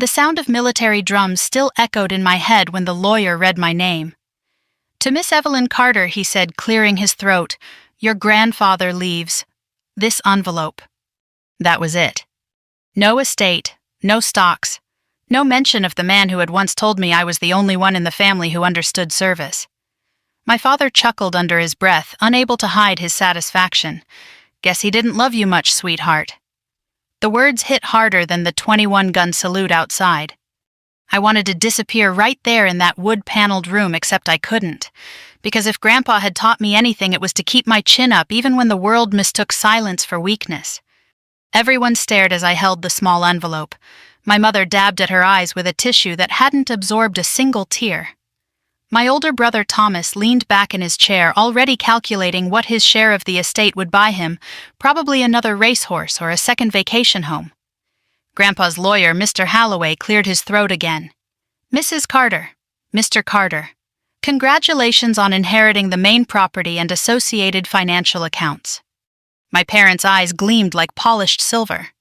The sound of military drums still echoed in my head when the lawyer read my name. "To Miss Evelyn Carter," he said, clearing his throat, "your grandfather leaves this envelope." That was it. No estate, no stocks, no mention of the man who had once told me I was the only one in the family who understood service. My father chuckled under his breath, unable to hide his satisfaction. "Guess he didn't love you much, sweetheart." The words hit harder than the 21-gun salute outside. I wanted to disappear right there in that wood-paneled room, except I couldn't. Because if Grandpa had taught me anything, it was to keep my chin up even when the world mistook silence for weakness. Everyone stared as I held the small envelope. My mother dabbed at her eyes with a tissue that hadn't absorbed a single tear. My older brother Thomas leaned back in his chair, already calculating what his share of the estate would buy him, probably another racehorse or a second vacation home. Grandpa's lawyer, Mr. Halloway, cleared his throat again. "Mrs. Carter, Mr. Carter, congratulations on inheriting the main property and associated financial accounts." My parents' eyes gleamed like polished silver.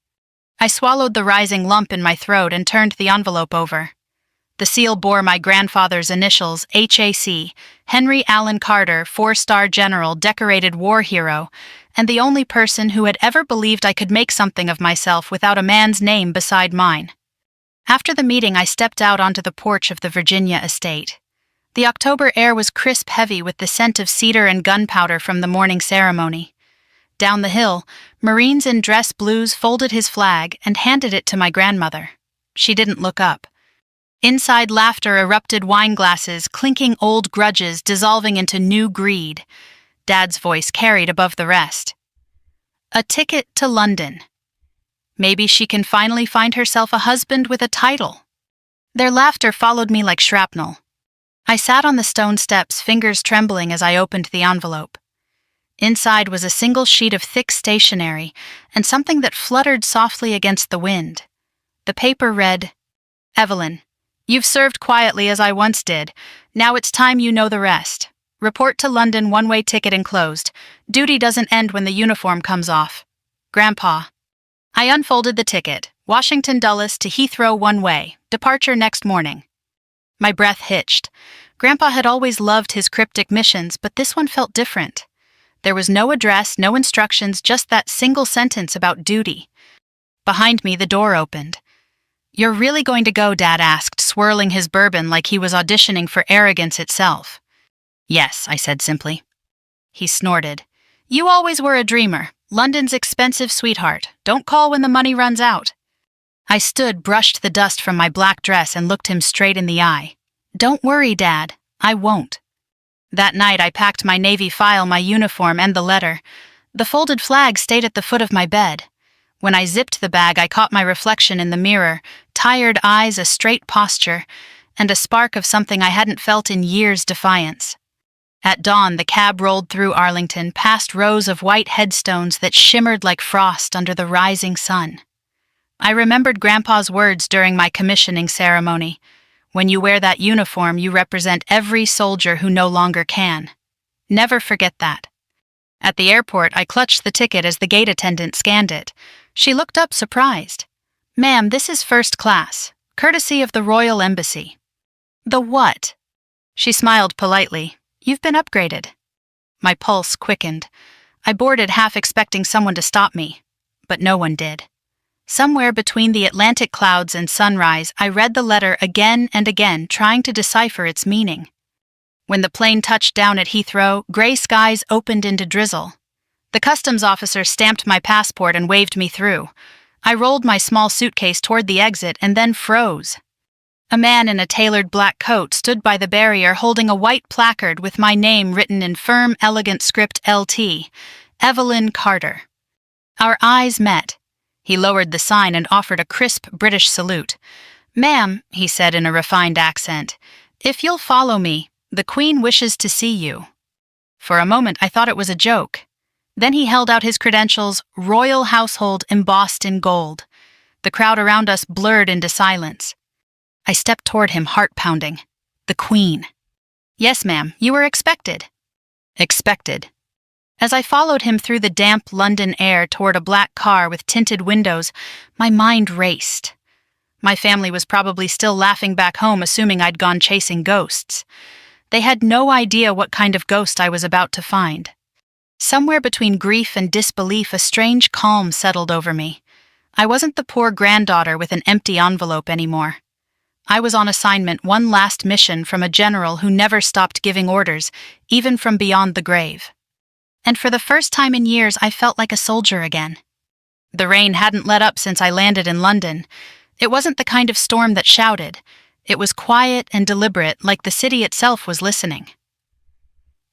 I swallowed the rising lump in my throat and turned the envelope over. The seal bore my grandfather's initials, HAC, Henry Allen Carter, 4-star general, decorated war hero, and the only person who had ever believed I could make something of myself without a man's name beside mine. After the meeting, I stepped out onto the porch of the Virginia estate. The October air was crisp heavy with the scent of cedar and gunpowder from the morning ceremony. Down the hill, Marines in dress blues folded his flag and handed it to my grandmother. She didn't look up. Inside, laughter erupted, wine glasses, clinking old grudges dissolving into new greed. Dad's voice carried above the rest. "A ticket to London. Maybe she can finally find herself a husband with a title." Their laughter followed me like shrapnel. I sat on the stone steps, fingers trembling as I opened the envelope. Inside was a single sheet of thick stationery and something that fluttered softly against the wind. The paper read, "Evelyn, you've served quietly as I once did. Now it's time you know the rest. Report to London, one-way ticket enclosed. Duty doesn't end when the uniform comes off. Grandpa." I unfolded the ticket. Washington Dulles to Heathrow one-way. Departure next morning. My breath hitched. Grandpa had always loved his cryptic missions, but this one felt different. There was no address, no instructions, just that single sentence about duty. Behind me, the door opened. "You're really going to go?" Dad asked, swirling his bourbon like he was auditioning for arrogance itself. "Yes," I said simply. He snorted. "You always were a dreamer. London's expensive, sweetheart. Don't call when the money runs out." I stood, brushed the dust from my black dress, and looked him straight in the eye. "Don't worry, Dad. I won't." That night, I packed my Navy file, my uniform, and the letter. The folded flag stayed at the foot of my bed. When I zipped the bag, I caught my reflection in the mirror, tired eyes, a straight posture, and a spark of something I hadn't felt in years: defiance. At dawn, the cab rolled through Arlington, past rows of white headstones that shimmered like frost under the rising sun. I remembered Grandpa's words during my commissioning ceremony. "When you wear that uniform, you represent every soldier who no longer can. Never forget that." At the airport, I clutched the ticket as the gate attendant scanned it. She looked up, surprised. "Ma'am, this is first class, courtesy of the Royal Embassy." "The what?" She smiled politely. "You've been upgraded." My pulse quickened. I boarded, half expecting someone to stop me, but no one did. Somewhere between the Atlantic clouds and sunrise, I read the letter again and again, trying to decipher its meaning. When the plane touched down at Heathrow, gray skies opened into drizzle. The customs officer stamped my passport and waved me through. I rolled my small suitcase toward the exit and then froze. A man in a tailored black coat stood by the barrier holding a white placard with my name written in firm, elegant script, LT, Evelyn Carter. Our eyes met. He lowered the sign and offered a crisp British salute. "Ma'am," he said in a refined accent, "if you'll follow me, the Queen wishes to see you." For a moment, I thought it was a joke. Then he held out his credentials, Royal Household embossed in gold. The crowd around us blurred into silence. I stepped toward him, heart pounding. The Queen. "Yes, ma'am, you were expected." Expected. As I followed him through the damp London air toward a black car with tinted windows, my mind raced. My family was probably still laughing back home, assuming I'd gone chasing ghosts. They had no idea what kind of ghost I was about to find. Somewhere between grief and disbelief, a strange calm settled over me. I wasn't the poor granddaughter with an empty envelope anymore. I was on assignment, one last mission from a general who never stopped giving orders, even from beyond the grave. And for the first time in years, I felt like a soldier again. The rain hadn't let up since I landed in London. It wasn't the kind of storm that shouted. It was quiet and deliberate, like the city itself was listening.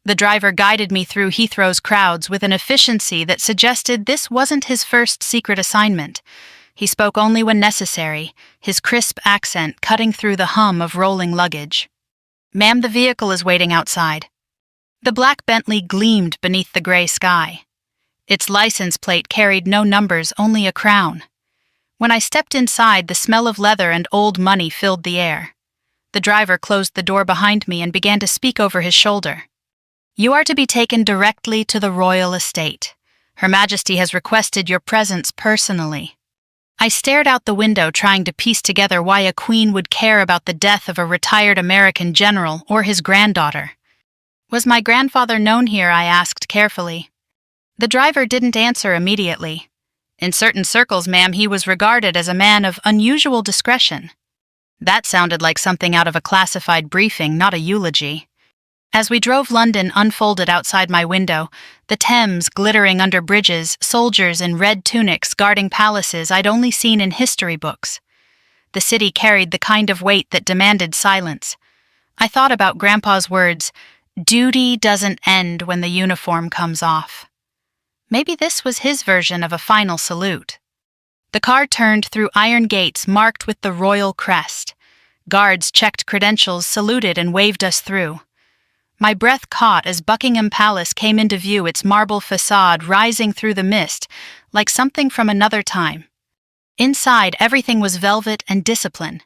The driver guided me through Heathrow's crowds with an efficiency that suggested this wasn't his first secret assignment. He spoke only when necessary, his crisp accent cutting through the hum of rolling luggage. "Ma'am, the vehicle is waiting outside." The black Bentley gleamed beneath the gray sky. Its license plate carried no numbers, only a crown. When I stepped inside, the smell of leather and old money filled the air. The driver closed the door behind me and began to speak over his shoulder. "You are to be taken directly to the royal estate. Her Majesty has requested your presence personally." I stared out the window, trying to piece together why a queen would care about the death of a retired American general or his granddaughter. "Was my grandfather known here?" I asked carefully. The driver didn't answer immediately. "In certain circles, ma'am, he was regarded as a man of unusual discretion." That sounded like something out of a classified briefing, not a eulogy. As we drove, London unfolded outside my window, the Thames glittering under bridges, soldiers in red tunics guarding palaces I'd only seen in history books. The city carried the kind of weight that demanded silence. I thought about Grandpa's words, "Duty doesn't end when the uniform comes off." Maybe this was his version of a final salute. The car turned through iron gates marked with the royal crest. Guards checked credentials, saluted, and waved us through. My breath caught as Buckingham Palace came into view, its marble facade rising through the mist, like something from another time. Inside, everything was velvet and discipline.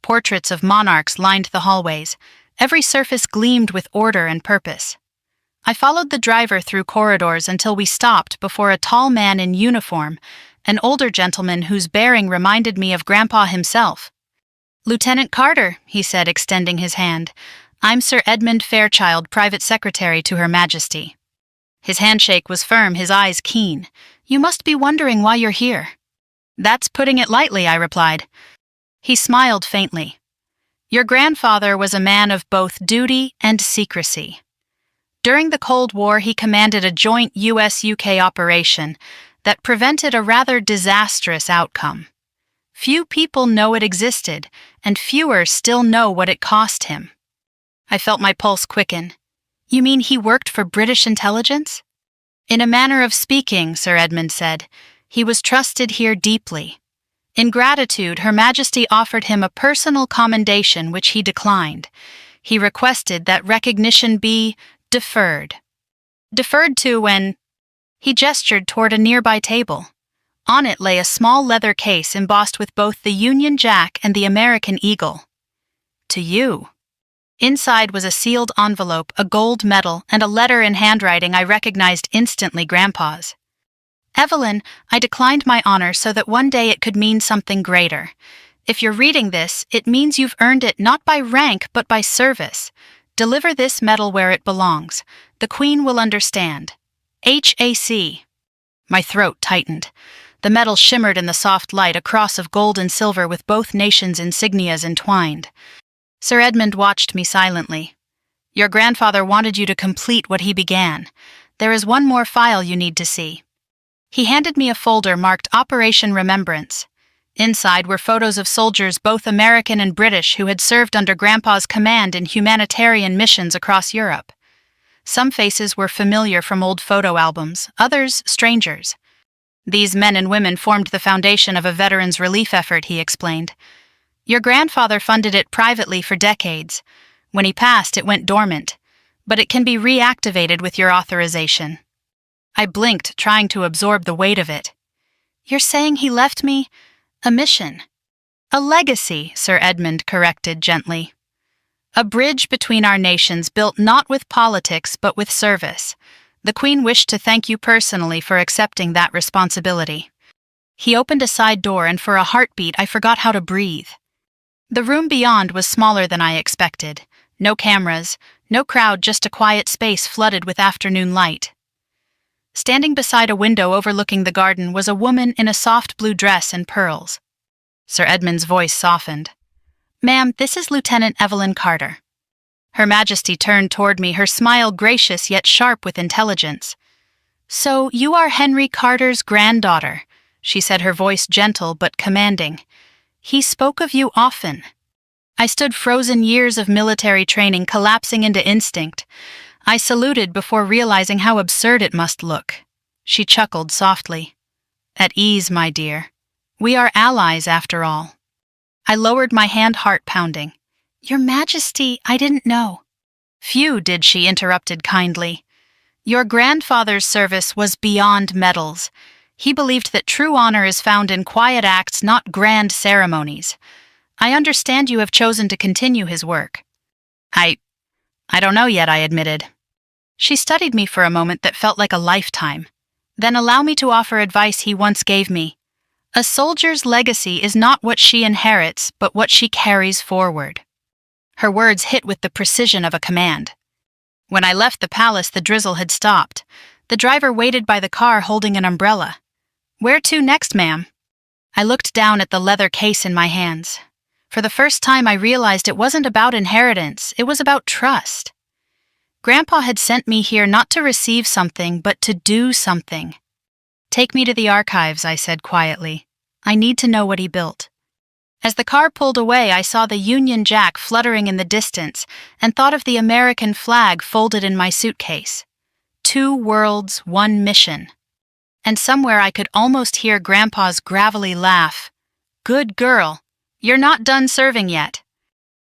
Portraits of monarchs lined the hallways. Every surface gleamed with order and purpose. I followed the driver through corridors until we stopped before a tall man in uniform, an older gentleman whose bearing reminded me of Grandpa himself. "Lieutenant Carter," he said, extending his hand. "I'm Sir Edmund Fairchild, Private Secretary to Her Majesty." His handshake was firm, his eyes keen. "You must be wondering why you're here." "That's putting it lightly," I replied. He smiled faintly. "Your grandfather was a man of both duty and secrecy. During the Cold War, he commanded a joint US-UK operation that prevented a rather disastrous outcome. Few people know it existed, and fewer still know what it cost him." I felt my pulse quicken. "You mean he worked for British intelligence?" "In a manner of speaking," Sir Edmund said. "He was trusted here deeply. In gratitude, Her Majesty offered him a personal commendation which he declined. He requested that recognition be deferred. Deferred to when—" He gestured toward a nearby table. On it lay a small leather case embossed with both the Union Jack and the American Eagle. "To you." Inside was a sealed envelope, a gold medal, and a letter in handwriting I recognized instantly, Grandpa's. "Evelyn, I declined my honor so that one day it could mean something greater. If you're reading this, it means you've earned it not by rank but by service. Deliver this medal where it belongs. The Queen will understand. HAC." My throat tightened. The medal shimmered in the soft light, a cross of gold and silver with both nations' insignias entwined. Sir Edmund watched me silently. "Your grandfather wanted you to complete what he began. There is one more file you need to see." He handed me a folder marked Operation Remembrance. Inside were photos of soldiers, both American and British, who had served under Grandpa's command in humanitarian missions across Europe. Some faces were familiar from old photo albums, others strangers. "These men and women formed the foundation of a veterans' relief effort," he explained. "Your grandfather funded it privately for decades. When he passed, it went dormant, but it can be reactivated with your authorization." I blinked, trying to absorb the weight of it. "You're saying he left me a mission?" "A legacy," Sir Edmund corrected gently. "A bridge between our nations, built not with politics but with service. The Queen wished to thank you personally for accepting that responsibility." He opened a side door, and for a heartbeat I forgot how to breathe. The room beyond was smaller than I expected. No cameras, no crowd, just a quiet space flooded with afternoon light. Standing beside a window overlooking the garden was a woman in a soft blue dress and pearls. Sir Edmund's voice softened. "Ma'am, this is Lieutenant Evelyn Carter." Her Majesty turned toward me, her smile gracious yet sharp with intelligence. "So you are Henry Carter's granddaughter," she said, her voice gentle but commanding. "He spoke of you often." I stood frozen, years of military training collapsing into instinct. I saluted before realizing how absurd it must look. She chuckled softly. "At ease, my dear. We are allies, after all." I lowered my hand, heart pounding. "Your Majesty, I didn't know." "Phew, did," she interrupted kindly. "Your grandfather's service was beyond medals. He believed that true honor is found in quiet acts, not grand ceremonies. I understand you have chosen to continue his work." I don't know yet," I admitted. She studied me for a moment that felt like a lifetime. "Then allow me to offer advice he once gave me. A soldier's legacy is not what she inherits, but what she carries forward." Her words hit with the precision of a command. When I left the palace, the drizzle had stopped. The driver waited by the car holding an umbrella. "Where to next, ma'am?" I looked down at the leather case in my hands. For the first time, I realized it wasn't about inheritance, it was about trust. Grandpa had sent me here not to receive something, but to do something. "Take me to the archives," I said quietly. "I need to know what he built." As the car pulled away, I saw the Union Jack fluttering in the distance and thought of the American flag folded in my suitcase. 2 worlds, 1 mission. And somewhere I could almost hear Grandpa's gravelly laugh. "Good girl. You're not done serving yet."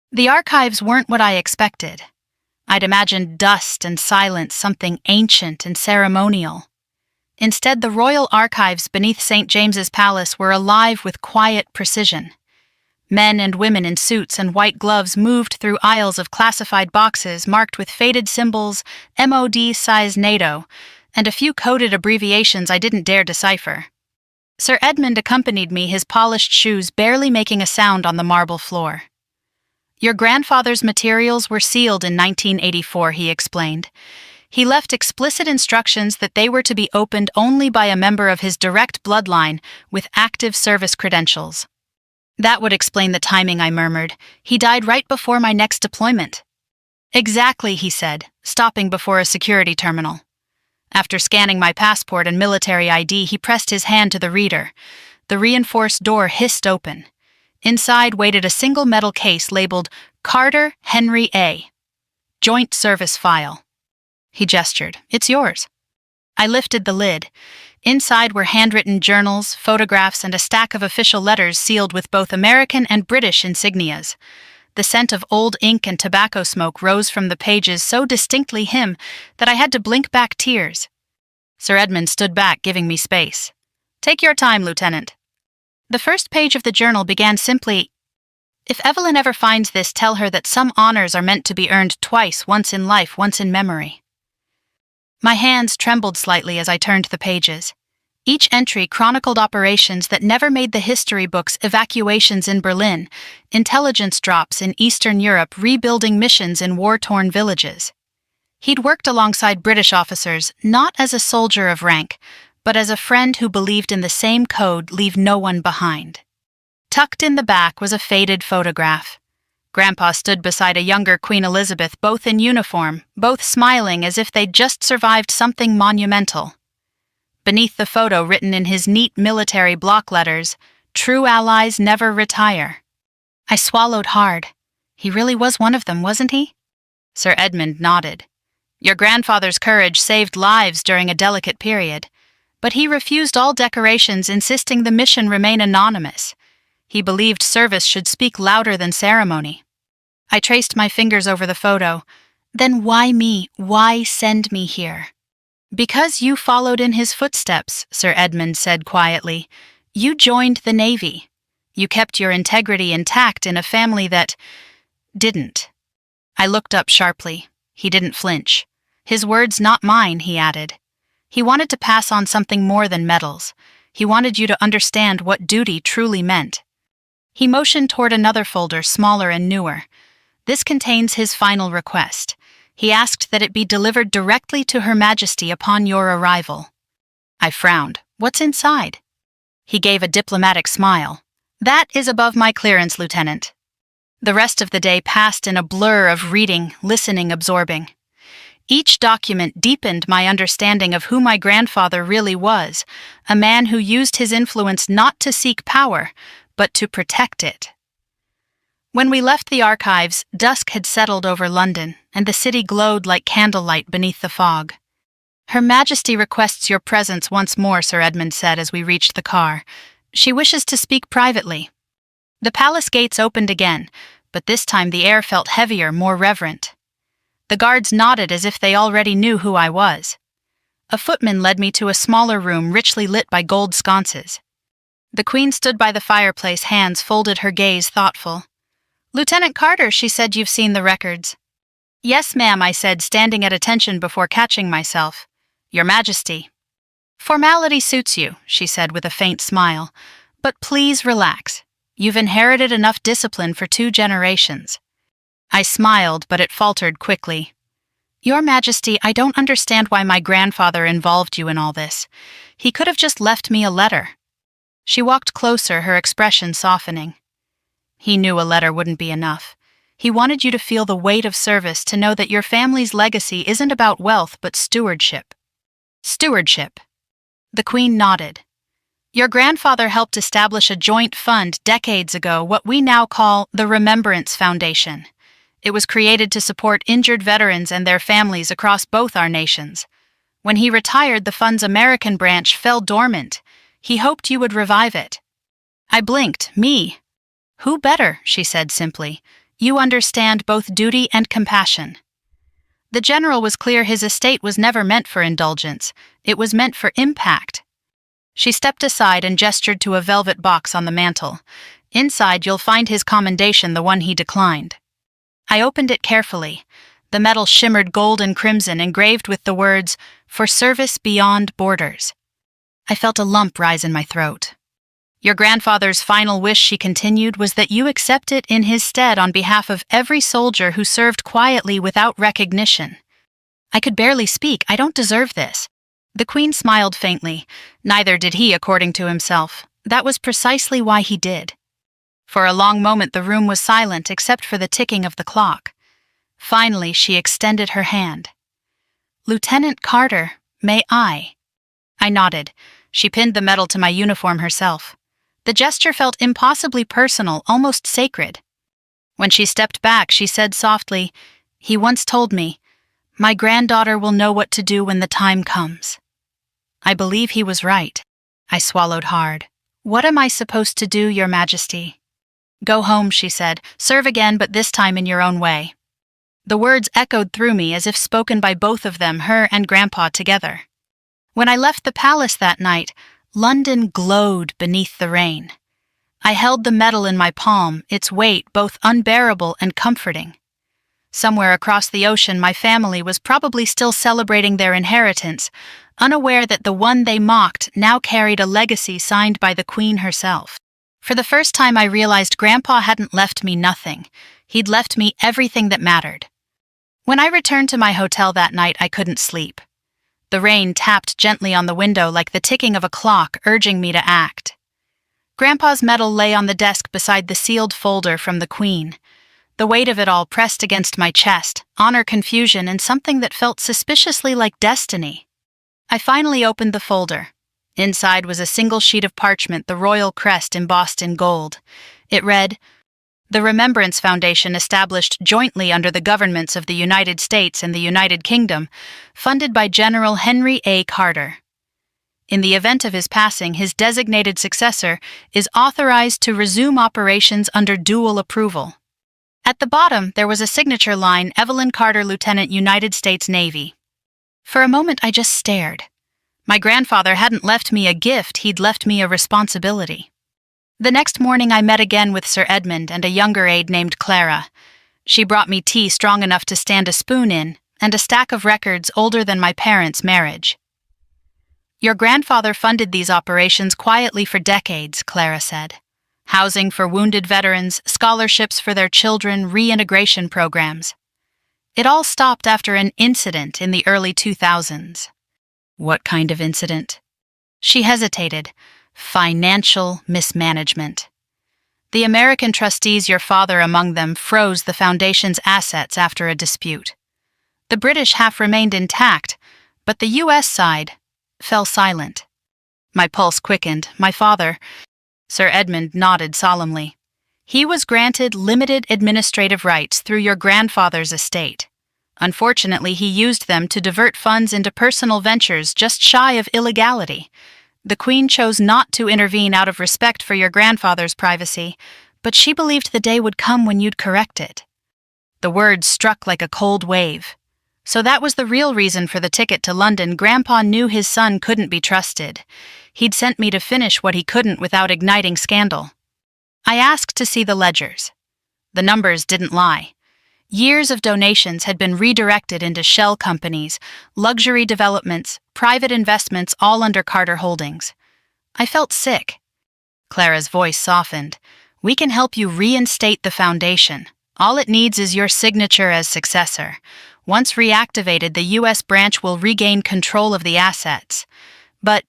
The archives weren't what I expected. I'd imagined dust and silence, something ancient and ceremonial. Instead, the royal archives beneath St. James's Palace were alive with quiet precision. Men and women in suits and white gloves moved through aisles of classified boxes marked with faded symbols, MOD size NATO, and a few coded abbreviations I didn't dare decipher. Sir Edmund accompanied me, his polished shoes barely making a sound on the marble floor. "Your grandfather's materials were sealed in 1984, he explained. He left explicit instructions that they were to be opened only by a member of his direct bloodline with active service credentials." "That would explain the timing," I murmured. "He died right before my next deployment." "Exactly," he said, stopping before a security terminal. After scanning my passport and military ID, he pressed his hand to the reader. The reinforced door hissed open. Inside waited a single metal case labeled Carter Henry A. Joint Service File. He gestured. "It's yours." I lifted the lid. Inside were handwritten journals, photographs, and a stack of official letters sealed with both American and British insignias. The scent of old ink and tobacco smoke rose from the pages, so distinctly him that I had to blink back tears. Sir Edmund stood back, giving me space. "Take your time, Lieutenant." The first page of the journal began simply, "If Evelyn ever finds this, tell her that some honors are meant to be earned twice, once in life, once in memory." My hands trembled slightly as I turned the pages. Each entry chronicled operations that never made the history books: evacuations in Berlin, intelligence drops in Eastern Europe, rebuilding missions in war-torn villages. He'd worked alongside British officers, not as a soldier of rank, but as a friend who believed in the same code: leave no one behind. Tucked in the back was a faded photograph. Grandpa stood beside a younger Queen Elizabeth, both in uniform, both smiling as if they'd just survived something monumental. Beneath the photo, written in his neat military block letters, "True allies never retire." I swallowed hard. He really was one of them, wasn't he? Sir Edmund nodded. "Your grandfather's courage saved lives during a delicate period, but he refused all decorations, insisting the mission remain anonymous. He believed service should speak louder than ceremony." I traced my fingers over the photo. "Then why me? Why send me here?" "Because you followed in his footsteps," Sir Edmund said quietly. "You joined the Navy. You kept your integrity intact in a family that didn't." I looked up sharply. He didn't flinch. "His words, not mine," he added. He wanted to pass on something more than medals. He wanted you to understand what duty truly meant. He motioned toward another folder, smaller and newer. This contains his final request. He asked that it be delivered directly to Her Majesty upon your arrival. I frowned. What's inside? He gave a diplomatic smile. That is above my clearance, Lieutenant. The rest of the day passed in a blur of reading, listening, absorbing. Each document deepened my understanding of who my grandfather really was, a man who used his influence not to seek power, but to protect it. When we left the archives, dusk had settled over London, and the city glowed like candlelight beneath the fog. Her Majesty requests your presence once more, Sir Edmund said as we reached the car. She wishes to speak privately. The palace gates opened again, but this time the air felt heavier, more reverent. The guards nodded as if they already knew who I was. A footman led me to a smaller room richly lit by gold sconces. The Queen stood by the fireplace, hands folded, her gaze thoughtful. Lieutenant Carter, she said, you've seen the records. Yes, ma'am, I said, standing at attention before catching myself. Your Majesty. Formality suits you, she said with a faint smile. But please relax. You've inherited enough discipline for 2 generations. I smiled, but it faltered quickly. Your Majesty, I don't understand why my grandfather involved you in all this. He could have just left me a letter. She walked closer, her expression softening. He knew a letter wouldn't be enough. He wanted you to feel the weight of service, to know that your family's legacy isn't about wealth but stewardship. Stewardship. The Queen nodded. Your grandfather helped establish a joint fund decades ago, what we now call the Remembrance Foundation. It was created to support injured veterans and their families across both our nations. When he retired, the fund's American branch fell dormant. He hoped you would revive it. I blinked. Me? Who better, she said simply. You understand both duty and compassion. The general was clear his estate was never meant for indulgence. It was meant for impact. She stepped aside and gestured to a velvet box on the mantel. Inside you'll find his commendation, the one he declined. I opened it carefully. The metal shimmered gold and crimson, engraved with the words, "For service beyond borders." I felt a lump rise in my throat. Your grandfather's final wish, she continued, was that you accept it in his stead on behalf of every soldier who served quietly without recognition. I could barely speak. I don't deserve this. The Queen smiled faintly. Neither did he, according to himself. That was precisely why he did. For a long moment the room was silent except for the ticking of the clock. Finally, she extended her hand. Lieutenant Carter, may I? I nodded. She pinned the medal to my uniform herself. The gesture felt impossibly personal, almost sacred. When she stepped back, she said softly, He once told me, my granddaughter will know what to do when the time comes. I believe he was right. I swallowed hard. What am I supposed to do, Your Majesty? Go home, she said. Serve again, but this time in your own way. The words echoed through me as if spoken by both of them, her and Grandpa together. When I left the palace that night, London glowed beneath the rain. I held the medal in my palm, its weight both unbearable and comforting. Somewhere across the ocean, my family was probably still celebrating their inheritance, unaware that the one they mocked now carried a legacy signed by the Queen herself. For the first time, I realized Grandpa hadn't left me nothing. He'd left me everything that mattered. When I returned to my hotel that night, I couldn't sleep. The rain tapped gently on the window like the ticking of a clock, urging me to act. Grandpa's medal lay on the desk beside the sealed folder from the Queen. The weight of it all pressed against my chest, honor, confusion, and something that felt suspiciously like destiny. I finally opened the folder. Inside was a single sheet of parchment, the royal crest embossed in gold. It read, The Remembrance Foundation, established jointly under the governments of the United States and the United Kingdom, funded by General Henry A. Carter. In the event of his passing, his designated successor is authorized to resume operations under dual approval. At the bottom, there was a signature line, Evelyn Carter, Lieutenant, United States Navy. For a moment, I just stared. My grandfather hadn't left me a gift, he'd left me a responsibility. The next morning, I met again with Sir Edmund and a younger aide named Clara. She brought me tea strong enough to stand a spoon in, and a stack of records older than my parents' marriage. Your grandfather funded these operations quietly for decades, Clara said. Housing for wounded veterans, scholarships for their children, reintegration programs. It all stopped after an incident in the early 2000s. What kind of incident? She hesitated. Financial mismanagement. The American trustees, your father among them, froze the foundation's assets after a dispute. The British half remained intact, but the U.S. side fell silent. My pulse quickened. My father, Sir Edmund, nodded solemnly. He was granted limited administrative rights through your grandfather's estate. Unfortunately, he used them to divert funds into personal ventures just shy of illegality. The Queen chose not to intervene out of respect for your grandfather's privacy, but she believed the day would come when you'd correct it. The words struck like a cold wave. So that was the real reason for the ticket to London. Grandpa knew his son couldn't be trusted. He'd sent me to finish what he couldn't without igniting scandal. I asked to see the ledgers. The numbers didn't lie. Years of donations had been redirected into shell companies, luxury developments, private investments, all under Carter Holdings. I felt sick. Clara's voice softened. We can help you reinstate the foundation. All it needs is your signature as successor. Once reactivated, the U.S. branch will regain control of the assets. But,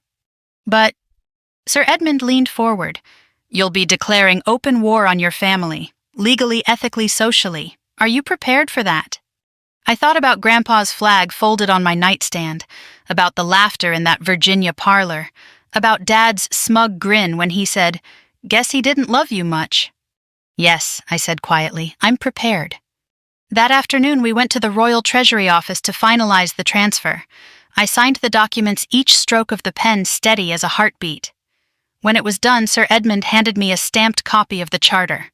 Sir Edmund leaned forward. You'll be declaring open war on your family, legally, ethically, socially. Are you prepared for that? I thought about Grandpa's flag folded on my nightstand, about the laughter in that Virginia parlor, about Dad's smug grin when he said, "Guess he didn't love you much." Yes, I said quietly, I'm prepared. That afternoon we went to the Royal Treasury Office to finalize the transfer. I signed the documents, each stroke of the pen steady as a heartbeat. When it was done, Sir Edmund handed me a stamped copy of the charter.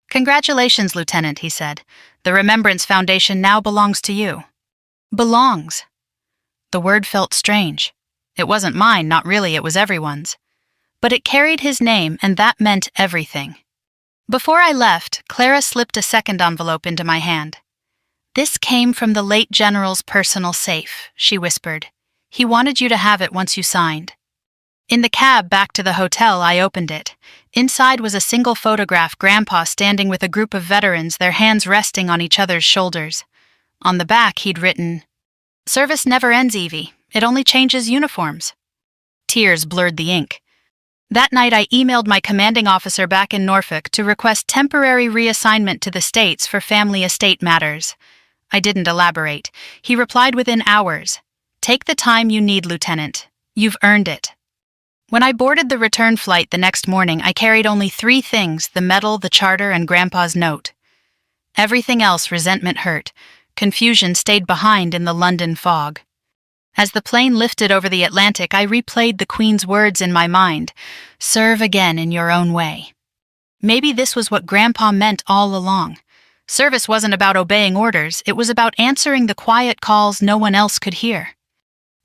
Congratulations, Lieutenant, he said. The Remembrance Foundation now belongs to you. Belongs. The word felt strange. It wasn't mine, not really, it was everyone's. But it carried his name, and that meant everything. Before I left, Clara slipped a second envelope into my hand. This came from the late General's personal safe, she whispered. He wanted you to have it once you signed. In the cab back to the hotel, I opened it. Inside was a single photograph, Grandpa standing with a group of veterans, their hands resting on each other's shoulders. On the back, he'd written, "Service never ends, Evie. It only changes uniforms." Tears blurred the ink. That night, I emailed my commanding officer back in Norfolk to request temporary reassignment to the States for family estate matters. I didn't elaborate. He replied within hours, "Take the time you need, Lieutenant. You've earned it." When I boarded the return flight the next morning, I carried only 3 things: the medal, the charter, and Grandpa's note. Everything else resentment hurt. Confusion stayed behind in the London fog. As the plane lifted over the Atlantic, I replayed the Queen's words in my mind. Serve again in your own way. Maybe this was what Grandpa meant all along. Service wasn't about obeying orders, it was about answering the quiet calls no one else could hear.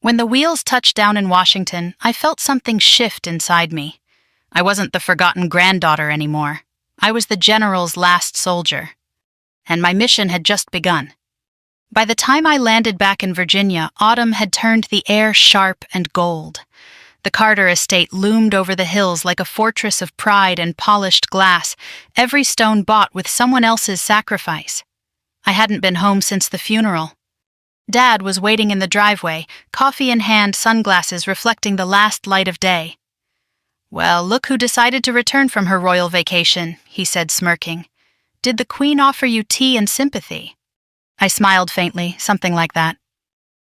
When the wheels touched down in Washington, I felt something shift inside me. I wasn't the forgotten granddaughter anymore. I was the General's last soldier. And my mission had just begun. By the time I landed back in Virginia, autumn had turned the air sharp and gold. The Carter estate loomed over the hills like a fortress of pride and polished glass, every stone bought with someone else's sacrifice. I hadn't been home since the funeral. Dad was waiting in the driveway, coffee in hand, sunglasses reflecting the last light of day. "Well, look who decided to return from her royal vacation," he said, smirking. "Did the Queen offer you tea and sympathy?" I smiled faintly, something like that.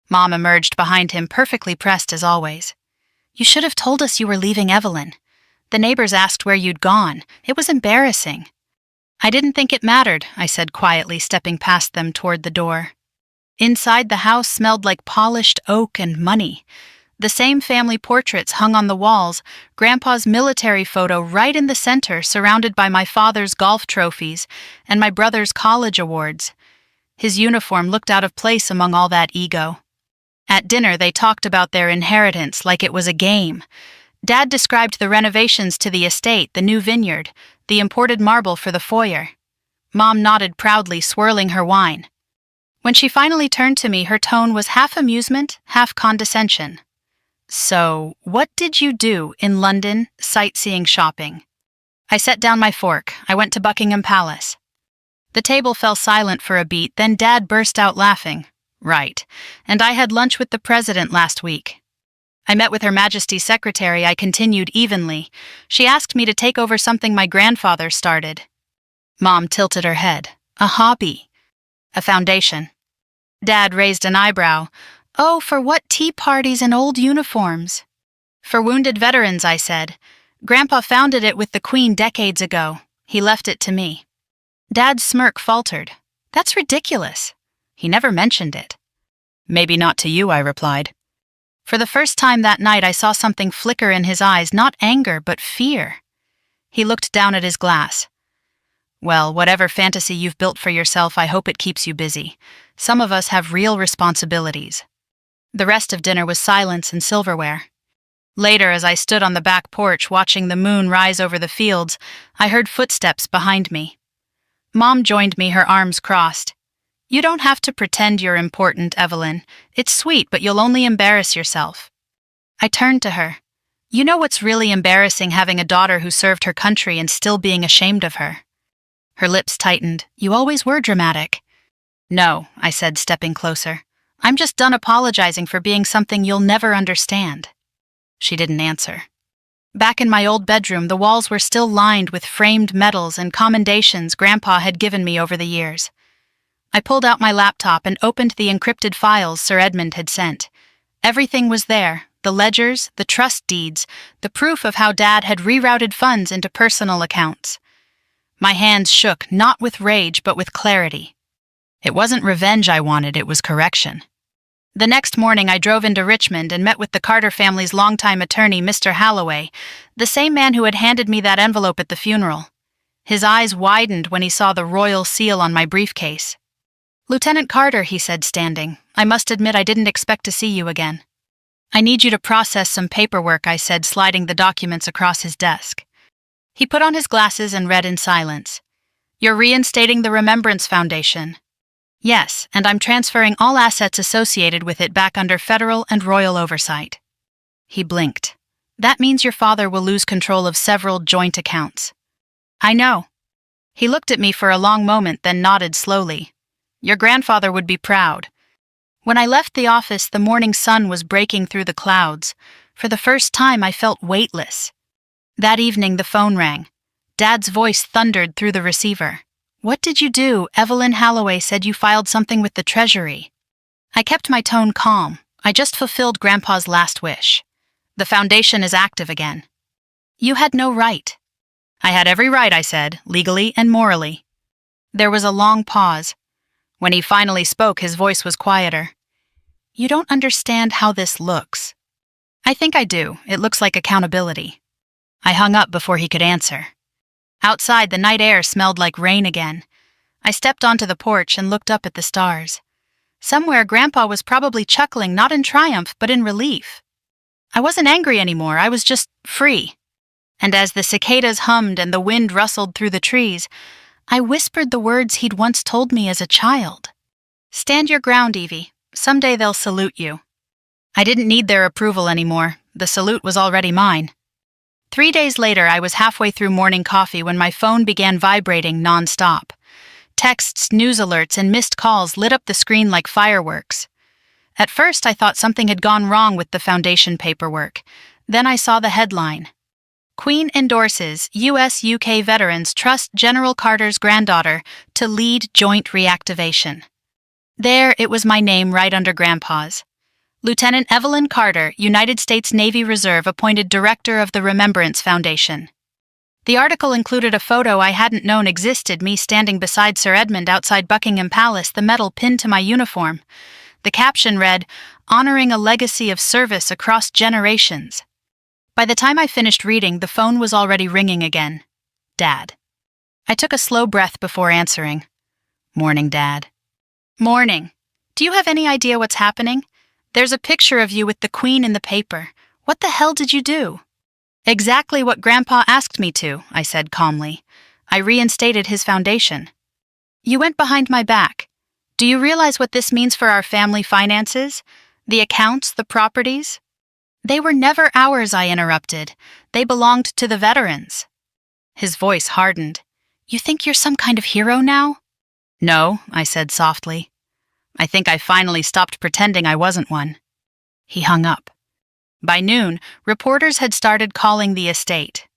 Mom emerged behind him, perfectly pressed as always. "You should have told us you were leaving Evelyn. The neighbors asked where you'd gone. It was embarrassing." "I didn't think it mattered," I said quietly, stepping past them toward the door. Inside, the house smelled like polished oak and money. The same family portraits hung on the walls, Grandpa's military photo right in the center, surrounded by my father's golf trophies and my brother's college awards. His uniform looked out of place among all that ego. At dinner, they talked about their inheritance like it was a game. Dad described the renovations to the estate, the new vineyard, the imported marble for the foyer. Mom nodded proudly, swirling her wine. When she finally turned to me, her tone was half amusement, half condescension. So, what did you do in London, sightseeing shopping? I set down my fork. I went to Buckingham Palace. The table fell silent for a beat, then Dad burst out laughing. Right. And I had lunch with the president last week. I met with Her Majesty's secretary, I continued evenly. She asked me to take over something my grandfather started. Mom tilted her head. A hobby. A foundation. Dad raised an eyebrow. Oh, for what tea parties and old uniforms? For wounded veterans, I said. Grandpa founded it with the Queen decades ago. He left it to me. Dad's smirk faltered. That's ridiculous. He never mentioned it. Maybe not to you, I replied. For the first time that night, I saw something flicker in his eyes, not anger, but fear. He looked down at his glass. Well, whatever fantasy you've built for yourself, I hope it keeps you busy. Some of us have real responsibilities. The rest of dinner was silence and silverware. Later, as I stood on the back porch watching the moon rise over the fields, I heard footsteps behind me. Mom joined me, her arms crossed. You don't have to pretend you're important, Evelyn. It's sweet, but you'll only embarrass yourself. I turned to her. You know what's really embarrassing, having a daughter who served her country and still being ashamed of her? Her lips tightened. You always were dramatic. No, I said, stepping closer. I'm just done apologizing for being something you'll never understand. She didn't answer. Back in my old bedroom, the walls were still lined with framed medals and commendations Grandpa had given me over the years. I pulled out my laptop and opened the encrypted files Sir Edmund had sent. Everything was there, the ledgers, the trust deeds, the proof of how Dad had rerouted funds into personal accounts. My hands shook, not with rage, but with clarity. It wasn't revenge I wanted, it was correction. The next morning I drove into Richmond and met with the Carter family's longtime attorney, Mr. Halloway, the same man who had handed me that envelope at the funeral. His eyes widened when he saw the royal seal on my briefcase. Lieutenant Carter, he said, standing, I must admit I didn't expect to see you again. I need you to process some paperwork, I said, sliding the documents across his desk. He put on his glasses and read in silence. You're reinstating the Remembrance Foundation. Yes, and I'm transferring all assets associated with it back under federal and royal oversight. He blinked. That means your father will lose control of several joint accounts. I know. He looked at me for a long moment, then nodded slowly. Your grandfather would be proud. When I left the office, the morning sun was breaking through the clouds. For the first time, I felt weightless. That evening, the phone rang. Dad's voice thundered through the receiver. What did you do? Evelyn Halloway said you filed something with the Treasury. I kept my tone calm. I just fulfilled Grandpa's last wish. The foundation is active again. You had no right. I had every right, I said, legally and morally. There was a long pause. When he finally spoke, his voice was quieter. You don't understand how this looks. I think I do. It looks like accountability. I hung up before he could answer. Outside, the night air smelled like rain again. I stepped onto the porch and looked up at the stars. Somewhere, Grandpa was probably chuckling, not in triumph, but in relief. I wasn't angry anymore. I was just free. And as the cicadas hummed and the wind rustled through the trees, I whispered the words he'd once told me as a child. Stand your ground, Evie. Someday they'll salute you. I didn't need their approval anymore. The salute was already mine. 3 days later, I was halfway through morning coffee when my phone began vibrating nonstop. Texts, news alerts, and missed calls lit up the screen like fireworks. At first, I thought something had gone wrong with the foundation paperwork. Then I saw the headline. Queen endorses U.S.-UK Veterans Trust General Carter's granddaughter to lead joint reactivation. There, it was my name right under Grandpa's. Lieutenant Evelyn Carter, United States Navy Reserve, appointed director of the Remembrance Foundation. The article included a photo I hadn't known existed, me standing beside Sir Edmund outside Buckingham Palace, the medal pinned to my uniform. The caption read, Honoring a Legacy of Service Across Generations. By the time I finished reading, the phone was already ringing again. Dad. I took a slow breath before answering. Morning, Dad. Morning. Do you have any idea what's happening? There's a picture of you with the Queen in the paper. What the hell did you do? Exactly what Grandpa asked me to, I said calmly. I reinstated his foundation. You went behind my back. Do you realize what this means for our family finances? The accounts, the properties? They were never ours, I interrupted. They belonged to the veterans. His voice hardened. You think you're some kind of hero now? No, I said softly. I think I finally stopped pretending I wasn't one. He hung up. By noon, reporters had started calling the estate.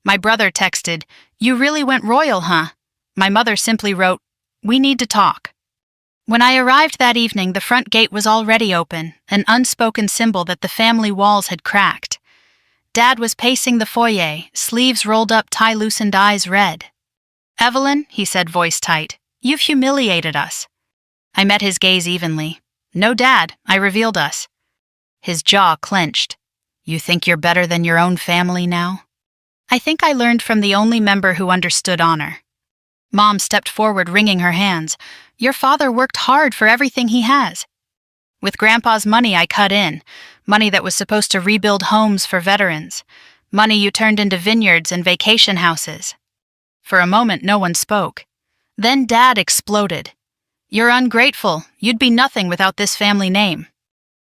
My brother texted, You really went royal, huh? My mother simply wrote, We need to talk. When I arrived that evening, the front gate was already open, an unspoken symbol that the family walls had cracked. Dad was pacing the foyer, sleeves rolled up, tie loosened, eyes red. Evelyn, he said, voice tight, you've humiliated us. I met his gaze evenly. No, Dad, I revealed us. His jaw clenched. You think you're better than your own family now? I think I learned from the only member who understood honor. Mom stepped forward, wringing her hands. Your father worked hard for everything he has. With Grandpa's money, I cut in. Money that was supposed to rebuild homes for veterans. Money you turned into vineyards and vacation houses. For a moment, no one spoke. Then Dad exploded. You're ungrateful. You'd be nothing without this family name.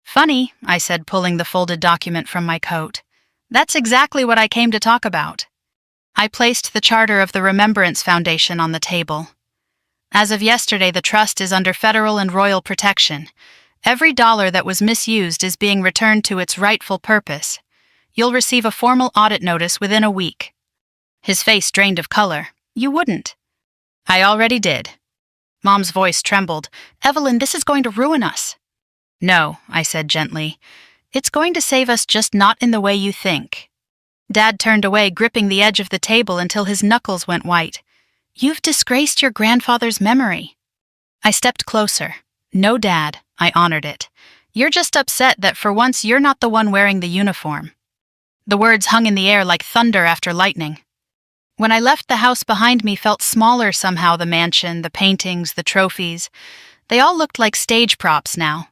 Funny, I said, pulling the folded document from my coat. That's exactly what I came to talk about. I placed the charter of the Remembrance Foundation on the table. As of yesterday, the trust is under federal and royal protection. Every dollar that was misused is being returned to its rightful purpose. You'll receive a formal audit notice within a week. His face drained of color. You wouldn't. I already did. Mom's voice trembled. Evelyn, this is going to ruin us. No, I said gently. It's going to save us, just not in the way you think. Dad turned away, gripping the edge of the table until his knuckles went white. You've disgraced your grandfather's memory. I stepped closer. No, Dad, I honored it. You're just upset that for once you're not the one wearing the uniform. The words hung in the air like thunder after lightning. When I left, the house behind me felt smaller somehow, the mansion, the paintings, the trophies. They all looked like stage props now.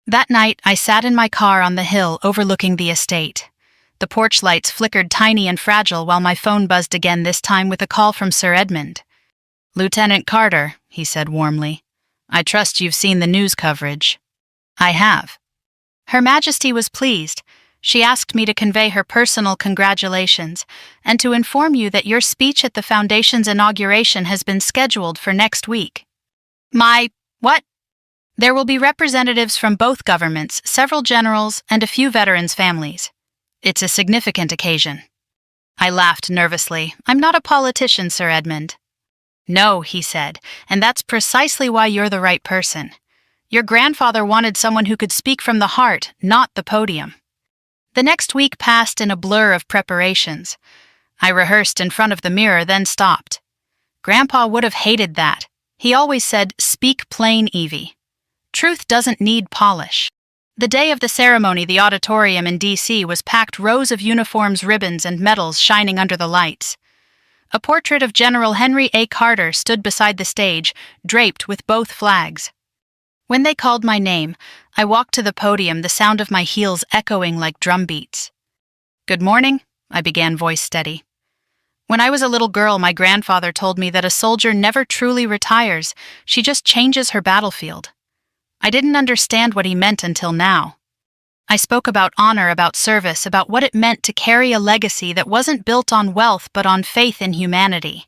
That night, I sat in my car on the hill overlooking the estate. The porch lights flickered tiny and fragile while my phone buzzed again, this time with a call from Sir Edmund. Lieutenant Carter, he said warmly. I trust you've seen the news coverage. I have. Her Majesty was pleased. She asked me to convey her personal congratulations and to inform you that your speech at the Foundation's inauguration has been scheduled for next week. What? There will be representatives from both governments, several generals, and a few veterans' families. It's a significant occasion. I laughed nervously. I'm not a politician, Sir Edmund. No, he said, and that's precisely why you're the right person. Your grandfather wanted someone who could speak from the heart, not the podium. The next week passed in a blur of preparations. I rehearsed in front of the mirror, then stopped. Grandpa would have hated that. He always said, speak plain, Evie. Truth doesn't need polish. The day of the ceremony, the auditorium in D.C. was packed, rows of uniforms, ribbons, and medals shining under the lights. A portrait of General Henry A. Carter stood beside the stage, draped with both flags. When they called my name, I walked to the podium, the sound of my heels echoing like drum beats. Good morning, I began, voice steady. When I was a little girl, my grandfather told me that a soldier never truly retires, she just changes her battlefield. I didn't understand what he meant until now. I spoke about honor, about service, about what it meant to carry a legacy that wasn't built on wealth but on faith in humanity.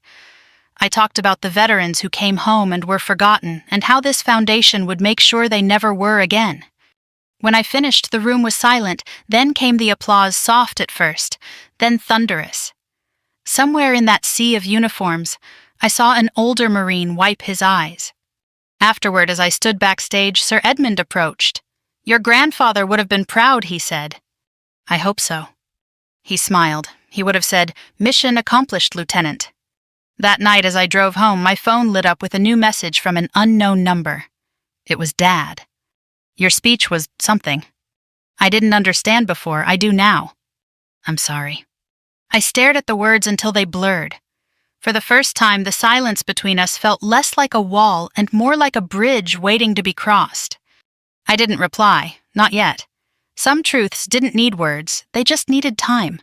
I talked about the veterans who came home and were forgotten, and how this foundation would make sure they never were again. When I finished, the room was silent, then came the applause, soft at first, then thunderous. Somewhere in that sea of uniforms, I saw an older Marine wipe his eyes. Afterward, as I stood backstage, Sir Edmund approached. Your grandfather would have been proud, he said. I hope so. He smiled. He would have said, Mission accomplished, Lieutenant. That night, as I drove home, my phone lit up with a new message from an unknown number. It was Dad. Your speech was something. I didn't understand before. I do now. I'm sorry. I stared at the words until they blurred. For the first time, the silence between us felt less like a wall and more like a bridge waiting to be crossed. I didn't reply, not yet. Some truths didn't need words, they just needed time.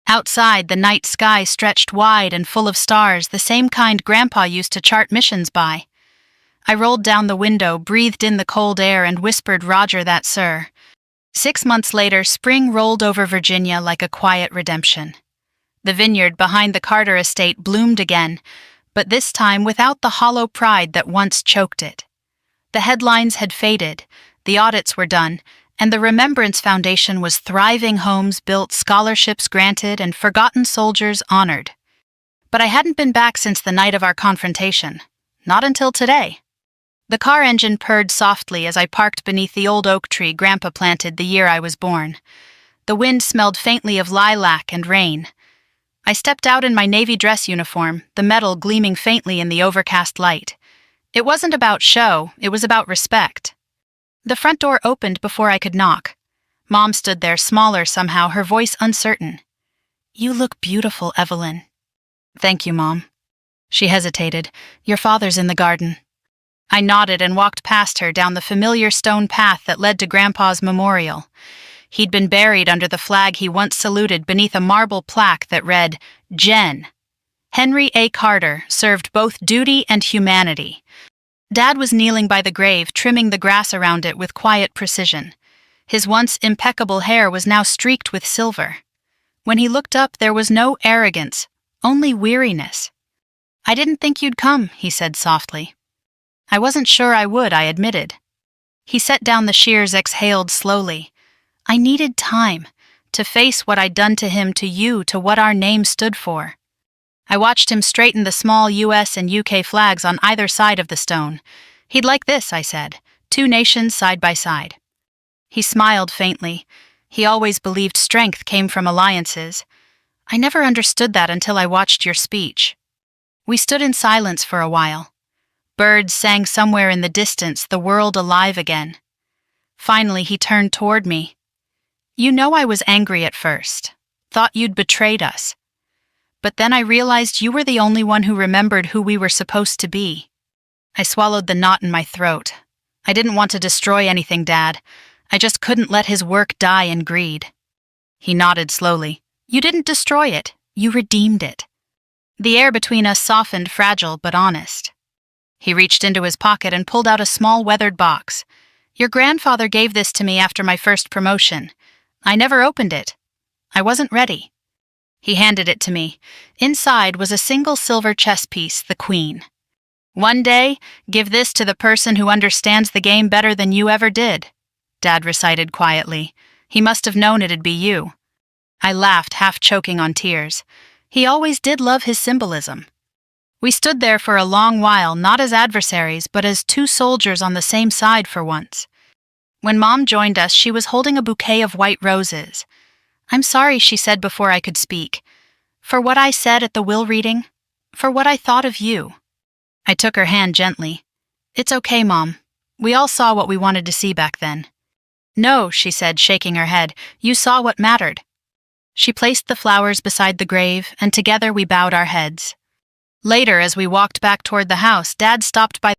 Outside, the night sky stretched wide and full of stars, the same kind Grandpa used to chart missions by. I rolled down the window, breathed in the cold air, and whispered, Roger that, sir. 6 months later, spring rolled over Virginia like a quiet redemption. The vineyard behind the Carter estate bloomed again, but this time without the hollow pride that once choked it. The headlines had faded, the audits were done, and the Remembrance Foundation was thriving, homes built, scholarships granted, and forgotten soldiers honored. But I hadn't been back since the night of our confrontation. Not until today. The car engine purred softly as I parked beneath the old oak tree Grandpa planted the year I was born. The wind smelled faintly of lilac and rain. I stepped out in my navy dress uniform, the metal gleaming faintly in the overcast light. It wasn't about show, it was about respect. The front door opened before I could knock. Mom stood there, smaller somehow, her voice uncertain. "You look beautiful, Evelyn." "Thank you, Mom." She hesitated. "Your father's in the garden." I nodded and walked past her down the familiar stone path that led to Grandpa's memorial. He'd been buried under the flag he once saluted beneath a marble plaque that read, "Jen." Henry A. Carter served both duty and humanity. Dad was kneeling by the grave, trimming the grass around it with quiet precision. His once impeccable hair was now streaked with silver. When he looked up, there was no arrogance, only weariness. "I didn't think you'd come," he said softly. "I wasn't sure I would," I admitted. He set down the shears, exhaled slowly. "I needed time to face what I'd done to him, to you, to what our name stood for." I watched him straighten the small US and UK flags on either side of the stone. "He'd like this," I said, "two nations side by side." He smiled faintly. He always believed strength came from alliances. "I never understood that until I watched your speech." We stood in silence for a while. Birds sang somewhere in the distance, the world alive again. Finally, he turned toward me. "You know I was angry at first. Thought you'd betrayed us. But then I realized you were the only one who remembered who we were supposed to be." I swallowed the knot in my throat. I didn't want to destroy anything, Dad. I just couldn't let his work die in greed. He nodded slowly. "You didn't destroy it. You redeemed it." The air between us softened, fragile but honest. He reached into his pocket and pulled out a small weathered box. "Your grandfather gave this to me after my first promotion. I never opened it. I wasn't ready." He handed it to me. Inside was a single silver chess piece, the queen. "One day, give this to the person who understands the game better than you ever did," Dad recited quietly. "He must have known it'd be you." I laughed, half choking on tears. He always did love his symbolism. We stood there for a long while, not as adversaries, but as two soldiers on the same side for once. When Mom joined us, she was holding a bouquet of white roses. "I'm sorry," she said before I could speak. "For what I said at the will reading. For what I thought of you." I took her hand gently. "It's okay, Mom. We all saw what we wanted to see back then." "No," she said, shaking her head. "You saw what mattered." She placed the flowers beside the grave, and together we bowed our heads. Later, as we walked back toward the house, Dad stopped by